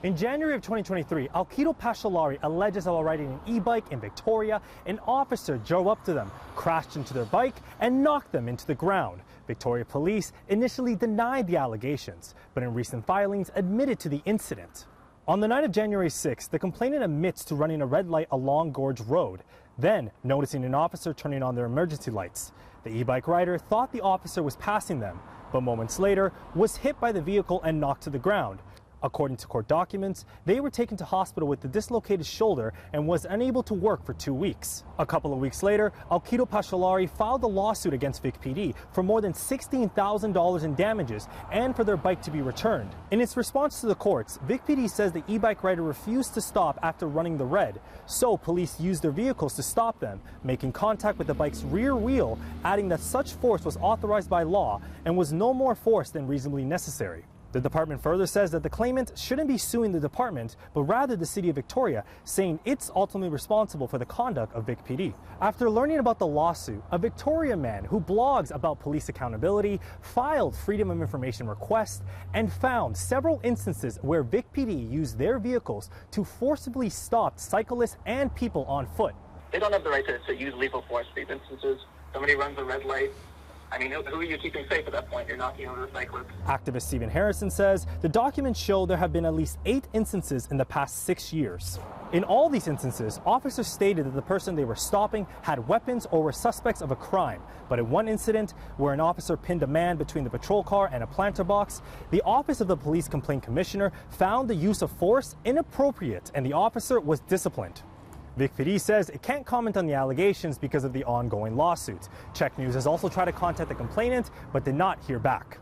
In January of 2023, Alkido Pashalari alleges that while riding an e-bike in Victoria, an officer drove up to them, crashed into their bike, and knocked them into the ground. Victoria police initially denied the allegations, but in recent filings admitted to the incident. On the night of January 6th, the complainant admits to running a red light along Gorge Road, then noticing an officer turning on their emergency lights. The e-bike rider thought the officer was passing them, but moments later was hit by the vehicle and knocked to the ground. According to court documents, they were taken to hospital with a dislocated shoulder and was unable to work for 2 weeks. A couple of weeks later, Alkido Pashalari filed a lawsuit against VicPD for more than $16,000 in damages and for their bike to be returned. In its response to the courts, VicPD says the e-bike rider refused to stop after running the red, so police used their vehicles to stop them, making contact with the bike's rear wheel, adding that such force was authorized by law and was no more force than reasonably necessary. The department further says that the claimant shouldn't be suing the department, but rather the city of Victoria, saying it's ultimately responsible for the conduct of VicPD. After learning about the lawsuit, a Victoria man who blogs about police accountability filed Freedom of Information requests and found several instances where VicPD used their vehicles to forcibly stop cyclists and people on foot. They don't have the right to use lethal force in these instances. Somebody runs a red light. I mean, who are you keeping safe at that point? You're knocking over the cyclist. Activist Stephen Harrison says the documents show there have been at least 8 instances in the past 6 years. In all these instances, officers stated that the person they were stopping had weapons or were suspects of a crime. But in one incident, where an officer pinned a man between the patrol car and a planter box, the Office of the Police Complaint Commissioner found the use of force inappropriate and the officer was disciplined. VicPD says it can't comment on the allegations because of the ongoing lawsuit. Check News has also tried to contact the complainant, but did not hear back.